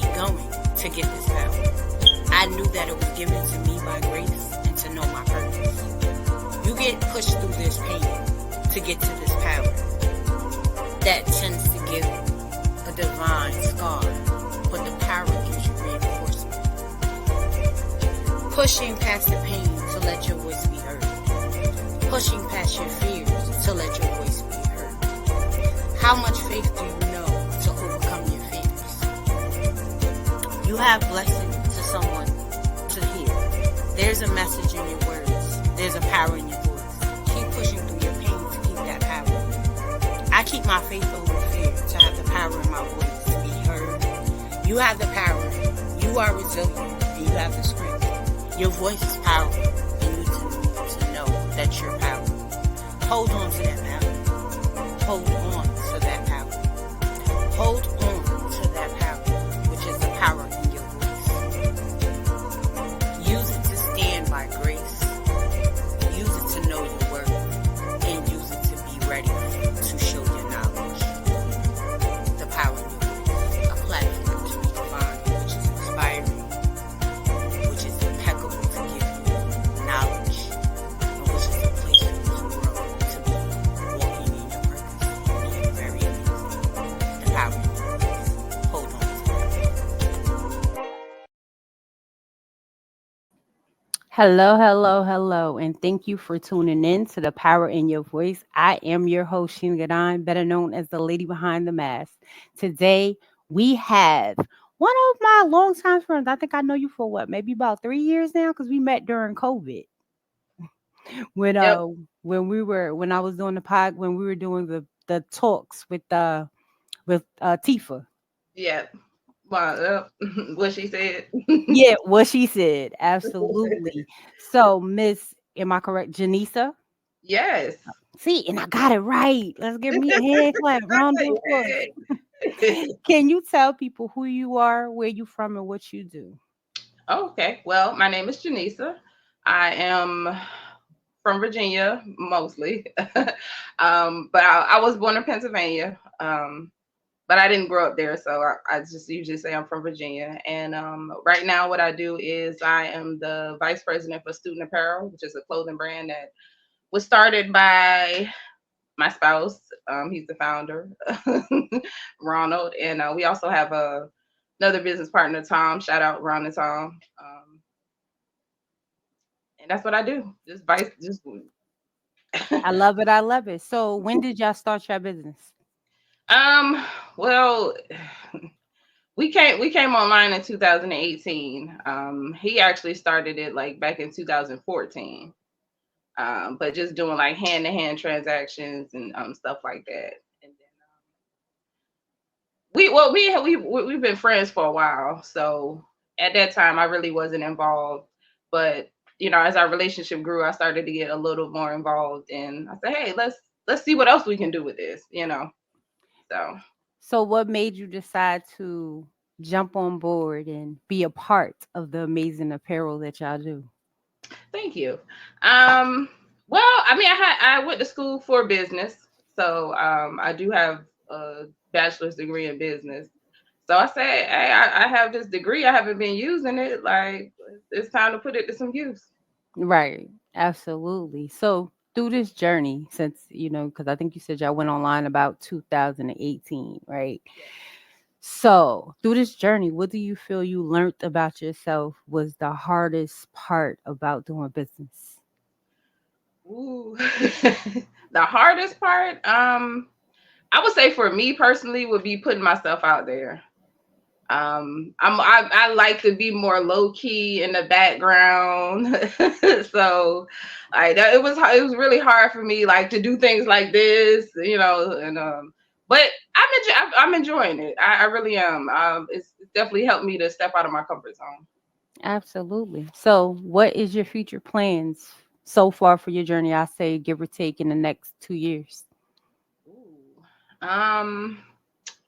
keep going to get this power. I knew that it was given to me by grace and to know my purpose. You get pushed through this pain to get to this power that tends to give a divine scar, but the power gives you reinforcement. Pushing past the pain to let your voice be heard. Pushing past your fears to let your voice be heard. How much faith do you know to overcome your fears? You have blessing to someone to hear. There's a message in your words. There's a power in your voice. Keep pushing through your pain to keep that power. I keep my faith over fear to have the power in my voice to be heard. You have the power. You are resilient and you have the strength. Your voice is powerful and you need to know that you're powerful. Hold on to that power. Hold on to that power. Hold on to that power, which is the power in your voice. Use it to stand by grace. Use it to know your worth. And use it to be ready to show your knowledge. The power in your voice. A platform to be defined, which is inspiring, which is impeccable to give you knowledge, and which is a place for you to grow, to be walking in your purpose, being very amazing. The power in your voice. Hold on to that. Hello, hello, hello, and thank you for tuning in to The Power in Your Voice. I am your host, Shin, better known as the lady behind the mask. Today, we have one of my longtime friends. I think I know you for what, maybe about 3 years now, because we met during COVID. When Yep. when I was doing the pod, when we were doing the talks with Tifa. Yeah. Well, what she said. Yeah, what she said, absolutely. So, Miss, am I correct, Janessa? Yes. See, and I got it right. Let's give me a hand clap, round of applause. Yay. Can you tell people who you are, where you from, and what you do? Okay. Well, my name is Janessa. I am from Virginia mostly, but I was born in Pennsylvania. But I didn't grow up there, so I just usually say I'm from Virginia. And right now, what I do is I am the vice president for Stuen'X Apparel, which is a clothing brand that was started by my spouse. He's the founder, Ronald, and we also have another business partner, Tom. Shout out Ron and Tom. And that's what I do. Just vice, just I love it. I love it. So, when did y'all start your business? Well, we came online in 2018. He actually started it like back in 2014. But just doing like hand to hand transactions and stuff like that. And then we've been friends for a while, so at that time I really wasn't involved. But as our relationship grew, I started to get a little more involved, and I said, hey, let's see what else we can do with this. So So, what made you decide to jump on board and be a part of the amazing apparel that y'all do? thank you. Well, I mean, I went to school for business, so I do have a bachelor's degree in business. So I said, hey, I have this degree. I haven't been using it. Like, it's time to put it to some use. Right. Absolutely. So, through this journey, since, because I think you said y'all went online about 2018, right? So, through this journey, what do you feel you learned about yourself was the hardest part about doing business? Ooh. The hardest part, I would say for me personally, would be putting myself out there. I like to be more low key in the background. So it was really hard for me like to do things like this. And but I'm enjoying it. I really am. It's definitely helped me to step out of my comfort zone. Absolutely. So, what is your future plans so far for your journey? I say, give or take, in the next 2 years. Ooh.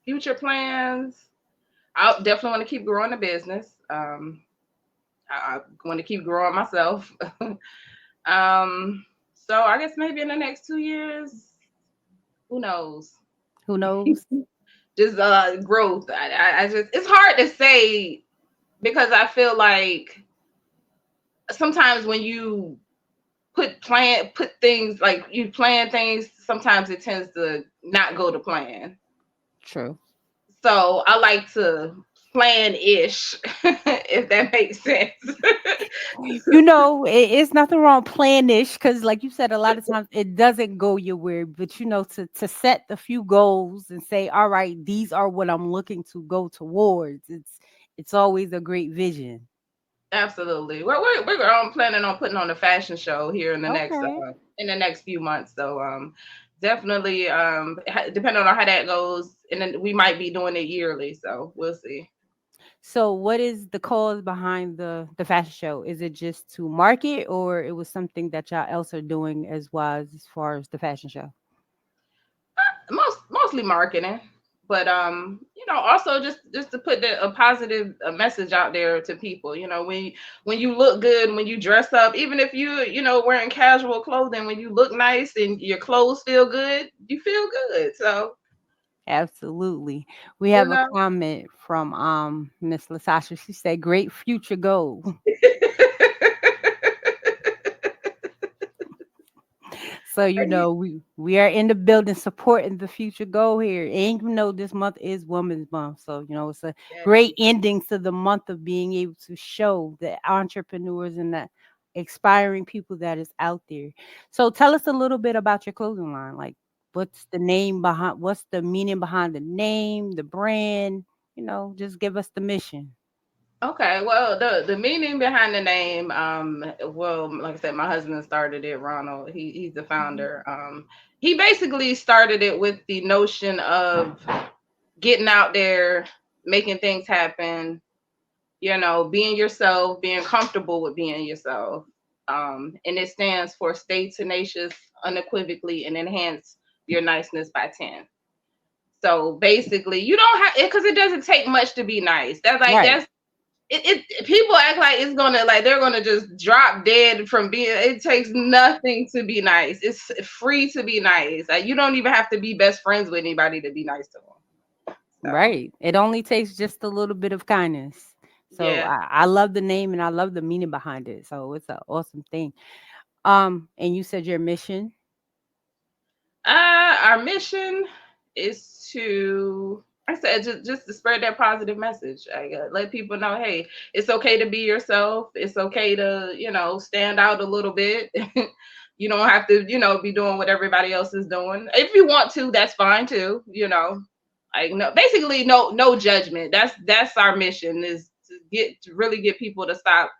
Future plans. I definitely want to keep growing the business. I want to keep growing myself. So I guess maybe in the next 2 years, who knows? Who knows? just growth. I just, it's hard to say because I feel like sometimes when you put things like you plan things, sometimes it tends to not go to plan. True. So I like to plan ish, if that makes sense. It's nothing wrong planish because, like you said, a lot of times it doesn't go your way. But to set the few goals and say, all right, these are what I'm looking to go towards. It's always a great vision. Absolutely. Well, we're planning on putting on a fashion show here Okay. in the next few months. So definitely depending on how that goes, and then we might be doing it yearly. So we'll see. So, what is the cause behind the fashion show? Is it just to market, or it was something that y'all else are doing as far as the fashion show? Mostly marketing, but also just to put a positive message out there to people. When you look good, when you dress up, even if wearing casual clothing, when you look nice and your clothes feel good, you feel good. So Absolutely. We you have a know. comment from Miss Latasha. She said, "Great future goal." So we are in the building supporting the future goal here. And this month is Women's Month. So it's a great Yes. ending to the month of being able to show the entrepreneurs and the expiring people that is out there. So tell us a little bit about your clothing line. Like what's the meaning behind the name, the brand, just give us the mission. Okay, well, the meaning behind the name, well, like I said, my husband started it, Ronald. He's the Mhm. founder. He basically started it with the notion of getting out there, making things happen, being yourself, being comfortable with being yourself. And it stands for stay tenacious, unequivocally, and enhance your niceness by 10. So basically, you don't have it because it doesn't take much to be nice. Right. That's people act like it's gonna like they're gonna just drop dead from being. It takes nothing to be nice. It's free to be nice. Like, you don't even have to be best friends with anybody to be nice to them. So Right. It only takes just a little bit of kindness. So yeah. I love the name and I love the meaning behind it. So it's an awesome thing. And you said your mission. Our mission is to, I said, just to spread that positive message. I let people know, hey, it's okay to be yourself. It's okay to, stand out a little bit. You don't have to, be doing what everybody else is doing. If you want to, that's fine too. Like, no, basically no judgment. That's our mission, is to really get people to stop.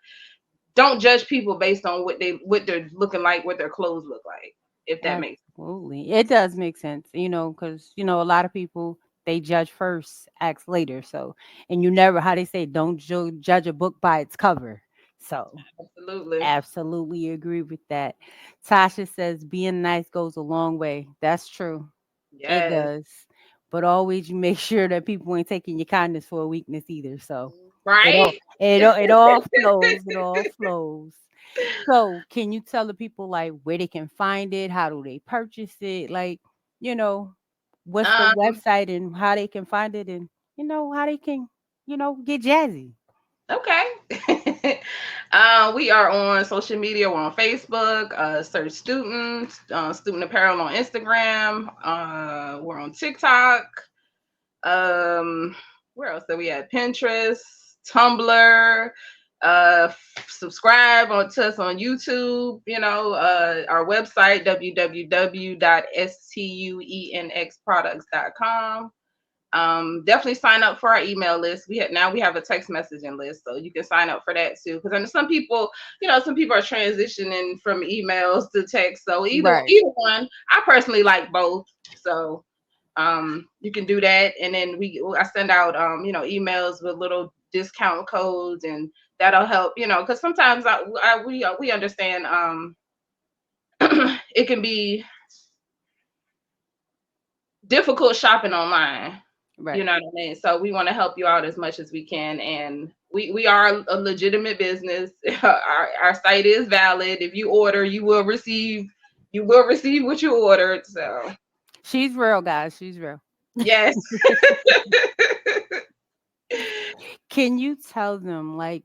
Don't judge people based on what they're looking like, what their clothes look like. If that makes Absolutely. It does make sense, because, a lot of people, they judge first, act later. So, and you never, how they say, don't judge a book by its cover. So, absolutely. absolutely agree with that. Tasha says, being nice goes a long way. That's true. It Yes. does. But always you make sure that people ain't taking your kindness for a weakness either. So Right? it all flows. It all flows. So can you tell the people like where they can find it? How do they purchase it? Like, you know, what's the Um, website and how they can find it and how they can, get jazzy. okay. We are on social media. We're on Facebook. Search Student Apparel on Instagram. We're on TikTok. Um, where else are we at? Pinterest, Tumblr. Subscribe to us on YouTube. Our website www.stuenxproducts.com. Definitely sign up for our email list. We have a text messaging list, so you can sign up for that too. Because some people are transitioning from emails to text. So either Right. one. I personally like both. So you can do that, and then I send out emails with little discount codes, and that'll help. Because sometimes we understand it can be difficult shopping online. You Right. know what I mean? So we want to help you out as much as we can. And we are a legitimate business. Our site is valid. If you order, you will receive what you ordered. So She's real, guys. She's real. Yes. Can you tell them, like,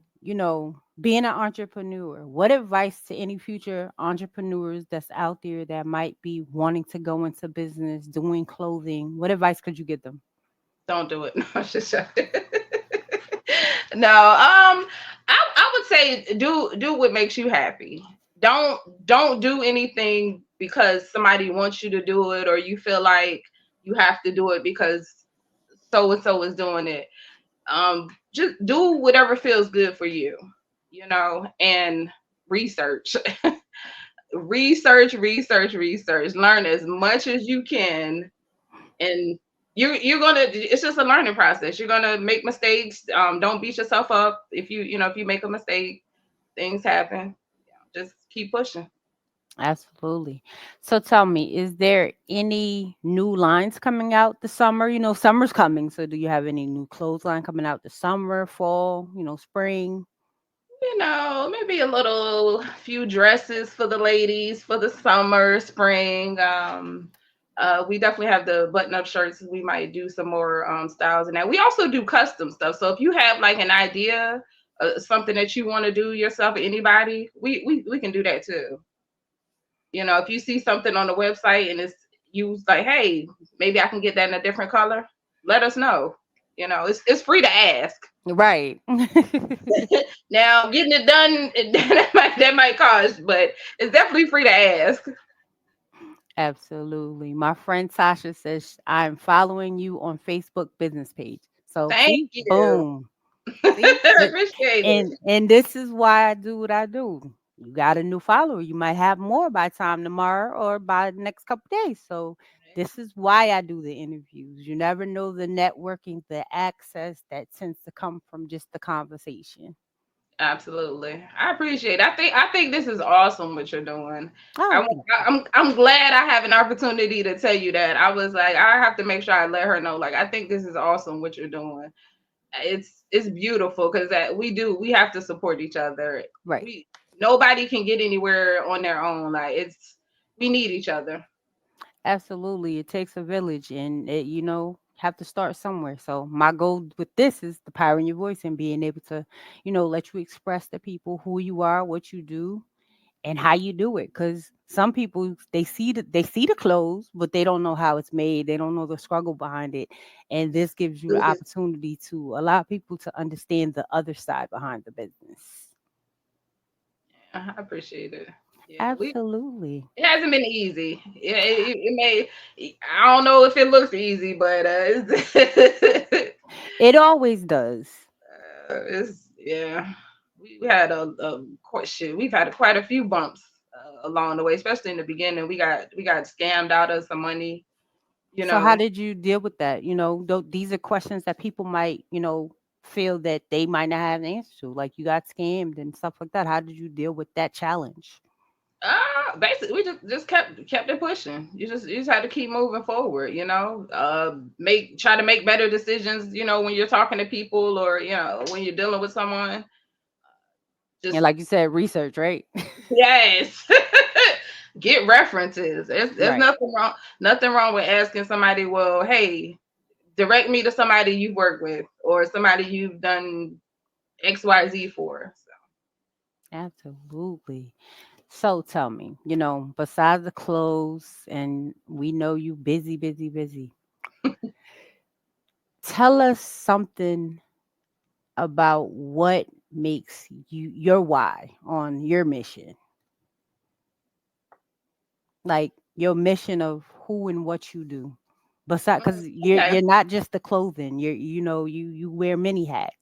being an entrepreneur, what advice to any future entrepreneurs that's out there that might be wanting to go into business, doing clothing? What advice could you give them? Don't do it. No, I'm just joking. No, I would say do what makes you happy. Don't do anything because somebody wants you to do it or you feel like you have to do it because so and so is doing it. Just do whatever feels good for you, and research. Research. Learn as much as you can, and you're gonna. It's just a learning process. You're gonna make mistakes. Don't beat yourself up if you make a mistake. Things happen. Just keep pushing. Absolutely. So tell me, is there any new lines coming out the summer? Summer's coming. So do you have any new clothes line coming out the summer, fall, spring? Maybe a little few dresses for the ladies for the summer, spring. We definitely have the button-up shirts. We might do some more styles and that. We also do custom stuff. So if you have like an idea, something that you want to do yourself, or anybody, we can do that too. If you see something on the website and it's you like, hey, maybe I can get that in a different color. Let us know. It's free to ask. Right. Now, getting it done, that might cost, but it's definitely free to ask. Absolutely. My friend Tasha says I'm following you on Facebook business page. So Thank see, you. boom. See, Appreciate it. and this is why I do what I do. You got a new follower. You might have more by time tomorrow or by the next couple days. So this is why I do the interviews. You never know the networking, the access that tends to come from just the conversation. Absolutely, I appreciate it. I think this is awesome what you're doing. I, Oh, want- thank you. I'm glad I have an opportunity to tell you that. I was like, I have to make sure I let her know. Like, I think this is awesome what you're doing. It's beautiful because that we have to support each other. Right. We Nobody can get anywhere on their own. Like we need each other. Absolutely. It takes a village and have to start somewhere. So my goal with this is the power in your voice and being able to, let you express to people who you are, what you do, and how you do it. Because some people they see the clothes, but they don't know how it's made. They don't know the struggle behind it. And this gives you the opportunity to allow people to understand the other side behind the business. I appreciate it. Yeah, Absolutely. it hasn't been easy. It may. I don't know if it looks easy, but It always does. it's yeah. We had a quite shit. We've had quite a few bumps along the way, especially in the beginning. We got scammed out of some money. You So how know, did you deal with that? These are questions that people might, feel that they might not have an answer to. Like you got scammed and stuff like that. How did you deal with that challenge? basically we just kept it pushing. You just had to keep moving forward. Make try to make better decisions. When you're talking to people or when you're dealing with someone. And Just like you said, research, right? yes. Get references. There's Right. nothing wrong with asking somebody, well, hey, direct me to somebody you've worked with or somebody you've done XYZ for. So Absolutely. So tell me, besides the clothes, and we know you busy, busy, busy. Tell us something about what makes you your why on your mission. Like your mission of who and what you do. Besides, because you're okay. you're not just the clothing. You wear many hats.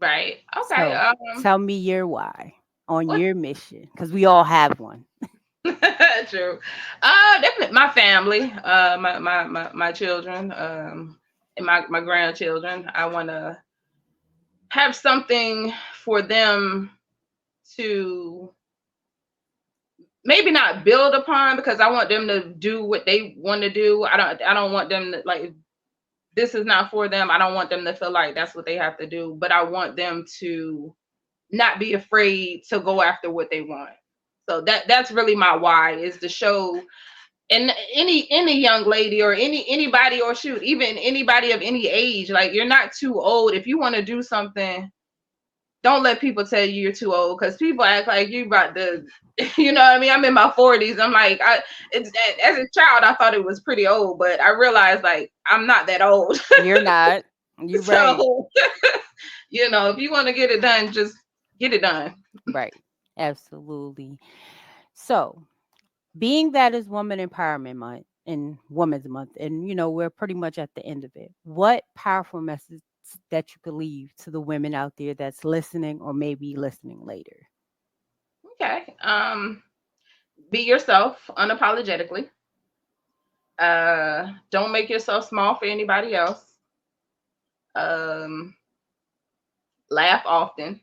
Right. Okay. So tell me your why on What your mission, because we all have one. true. Definitely my family, my children, and my grandchildren. I wanna have something for them to maybe not build upon because I want them to do what they want to do. I don't want them to like this is not for them. I don't want them to feel like that's what they have to do, but I want them to not be afraid to go after what they want. So that's really my why is to show and any young lady or anybody, or shoot, even anybody of any age, like, you're not too old. If you want to do something, don't let people tell you you're too old, because people act like you about to, you know what I mean? I'm in my 40s. I'm like, as a child, I thought it was pretty old, but I realized, like, I'm not that old. You're not. You're right. So, if you want to get it done, just get it done. Right. Absolutely. So, being that is Woman Empowerment Month and Women's Month, and we're pretty much at the end of it. What powerful message that you could leave to the women out there that's listening or maybe listening later? Okay. Be yourself unapologetically. Don't make yourself small for anybody else. Laugh often.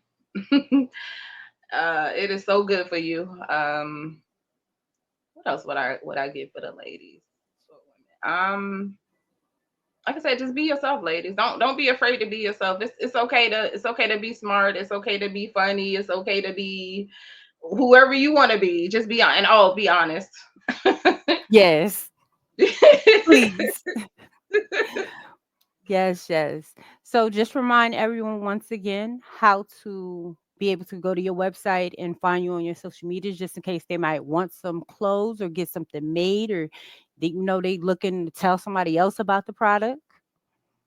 It is so good for you. What else would I give for the ladies? For women? Like I said, just be yourself, ladies. Don't be afraid to be yourself. It's okay to be smart. It's okay to be funny. It's okay to be whoever you want to be. Just be be honest. Yes. Please. Yes. So just remind everyone once again how to be able to go to your website and find you on your social medias, just in case they might want some clothes or get something made, or they looking to tell somebody else about the product.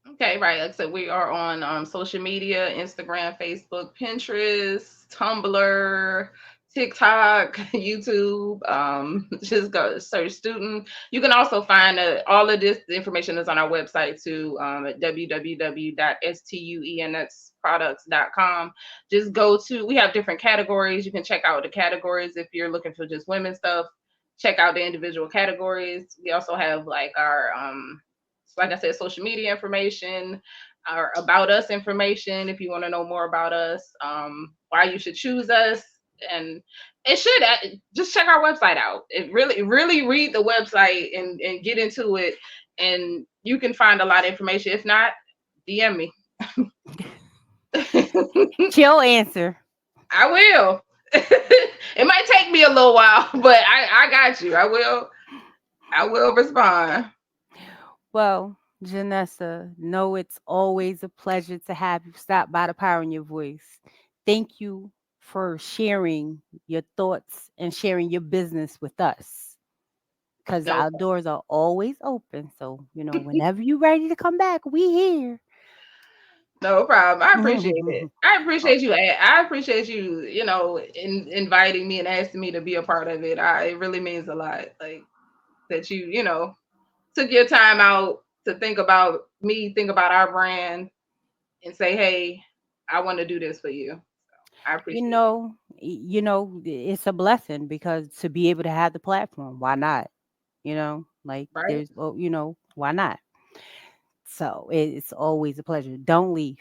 Okay, right. Like I said, we are on social media: Instagram, Facebook, Pinterest, Tumblr, TikTok, YouTube. Just go search Student. You can also find all of this information is on our website too, at www.stuenxproducts.com. Just go to, we have different categories. You can check out the categories if you're looking for just women's stuff. Check out the individual categories. We also have like our like I said, social media information, our about us information if you want to know more about us, why you should choose us. And it should just check our website out. It really read the website and get into it, and you can find a lot of information. If not, DM me. She'll answer. I will. It might take me a little while, but I got you. I will respond. Well, Janessa, no, it's always a pleasure to have you stop by the Power in Your Voice. Thank you for sharing your thoughts and sharing your business with us, because our doors are always open. So, whenever you're ready to come back, we here. No problem. I appreciate it. I appreciate you. I appreciate you, inviting me and asking me to be a part of it. It really means a lot. Like that you took your time out to think about me, think about our brand, and say, hey, I want to do this for you. So I appreciate it. It's a blessing, because to be able to have the platform, why not? Like Right? there's, why not? So it's always a pleasure. Don't leave.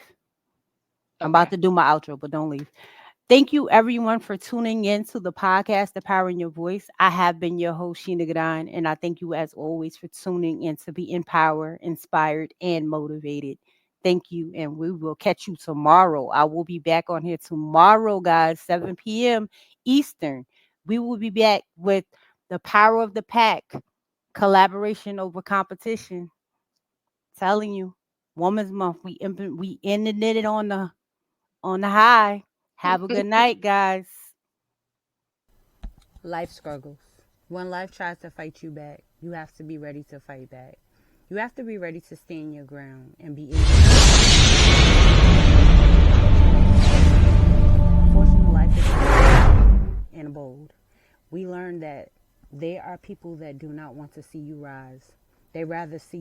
I'm about to do my outro, but don't leave. Thank you, everyone, for tuning in to the podcast, The Power in Your Voice. I have been your host, Sheena Gadon, and I thank you, as always, for tuning in to be empowered, inspired, and motivated. Thank you, and we will catch you tomorrow. I will be back on here tomorrow, guys, 7 p.m. Eastern. We will be back with the Power of the Pack, collaboration over competition. Telling you, Women's Month, we ended it on the high. Have a good night, guys. Life struggles. When life tries to fight you back, you have to be ready to fight back. You have to be ready to stand your ground and be able to. Unfortunately, life is and bold. We learned that there are people that do not want to see you rise. They rather see